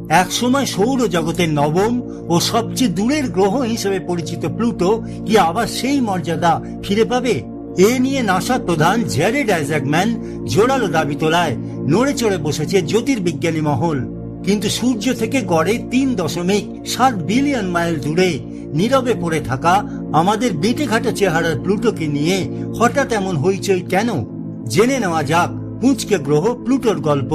একসময় সৌরজগতের নবম ও সবচেয়ে দূরের গ্রহ হিসেবে পরিচিত প্লুটো কি আবার সেই মর্যাদা ফিরে পাবে? এ নিয়ে নাসার প্রধান জ্যারেড আইজ্যাকম্যান জোরালো দাবি তোলায় নড়ে চড়ে বসেছে জ্যোতির্বিজ্ঞানী মহল। কিন্তু সূর্য থেকে গড়ে 3.7 বিলিয়ন মাইল দূরে নীরবে পড়ে থাকা আমাদের বেঁটেঘাটা চেহারার প্লুটোকে নিয়ে হঠাৎ এমন হইচই কেন? জেনে নেওয়া যাক পুঁচকে গ্রহ প্লুটোর গল্প।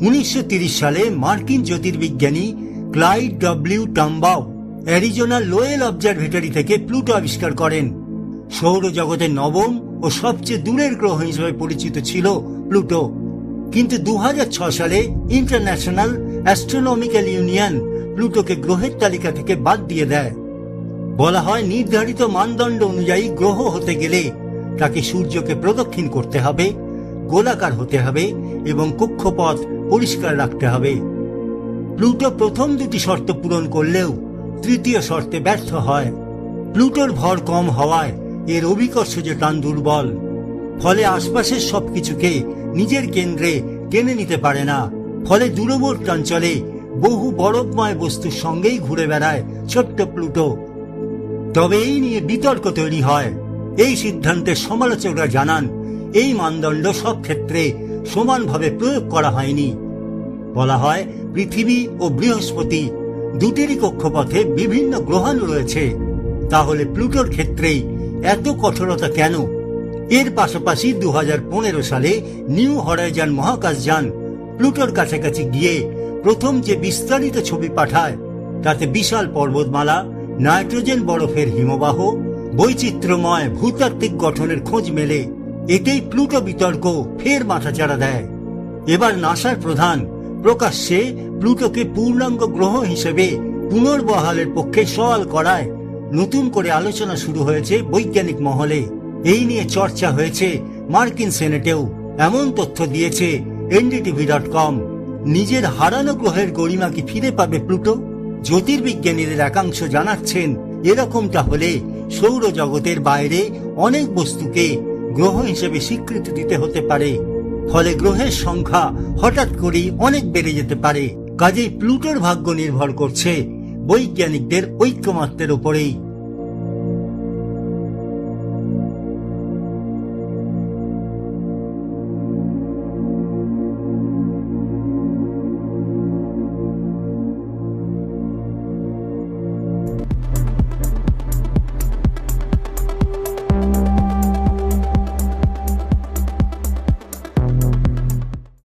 1930 সালে মার্কিন জ্যোতির্বিজ্ঞানী ক্লাইড ডব্লিউ টাম্বাউ অ্যারিজোনার লোয়েল অবজারভেটরি থেকে প্লুটো আবিষ্কার করেন। সৌরজগতের নবম ও সবচেয়ে দূরের গ্রহ হিসেবে পরিচিত ছিল প্লুটো। কিন্তু 2006 সালে ইন্টারন্যাশনাল অ্যাস্ট্রোনমিক্যাল ইউনিয়ন প্লুটোকে গ্রহের তালিকা থেকে বাদ দিয়ে দেয়। বলা হয় নির্ধারিত মানদণ্ড অনুযায়ী গ্রহ হতে গেলে তাকে সূর্যকে প্রদক্ষিণ করতে হবে, গোলাকার হতে হবে এবং কক্ষপথ পরিষ্কার রাখতে হবে। প্লুটো প্রথম দুটি শর্ত পূরণ করলেও তৃতীয় শর্তে ব্যর্থ হয়। প্লুটোর ভর কম হওয়ায় এর অভিকর্ষজ টান দুর্বল, ফলে আশপাশের সবকিছুকে নিজের কেন্দ্রে টেনে নিতে পারে না। ফলে দূরবর্তী অঞ্চলে বহু বরফময় বস্তুর সঙ্গেই ঘুরে বেড়ায় ছোট্ট প্লুটো। তবে এই নিয়ে বিতর্ক তৈরি হয়। এই সিদ্ধান্তের সমালোচকরা জানান এই মানদণ্ড সব ক্ষেত্রে সমানভাবে প্রয়োগ করা হয়নি। বলা হয় পৃথিবী ও বৃহস্পতি দুটিরই কক্ষপথে বিভিন্ন গ্রহাণু রয়েছে, তাহলে প্লুটোর ক্ষেত্রেই এত কঠোরতা কেন? এর পাশাপাশি 2015 সালে নিউ হরাইজন মহাকাশযান প্লুটোর কাছাকাছি গিয়ে প্রথম যে বিস্তারিত ছবি পাঠায় তাতে বিশাল পর্বতমালা, নাইট্রোজেন বরফের হিমবাহ, বৈচিত্র্যময় ভূতাত্ত্বিক গঠনের খোঁজ মেলে। এতেই প্লুটো বিতর্ক ফের মাথাচাড়া দেয়। এবার নাসার প্রধান প্রকাশ্যে প্লুটোকে পূর্ণাঙ্গ গ্রহ হিসেবে পুনর্বহালের পক্ষে সওয়াল করায় নতুন করে আলোচনা শুরু হয়েছে বৈজ্ঞানিক মহলে। এই নিয়ে চর্চা হয়েছে মার্কিন সেনেটেও। এমন তথ্য দিয়েছে NDTV.com। নিজের হারানো গ্রহের গরিমা কি ফিরে পাবে প্লুটো? জ্যোতির্বিজ্ঞানীদের একাংশ জানাচ্ছেন এরকমটা হলে সৌরজগতের বাইরে অনেক বস্তুকে গ্রহ হিসেবে স্বীকৃতি দিতে হতে পারে। ফলে গ্রহের সংখ্যা হঠাৎ করেই অনেক বেড়ে যেতে পারে। কাজেই প্লুটোর ভাগ্য নির্ভর করছে বৈজ্ঞানিকদের ঐক্যমত্যের উপরেই।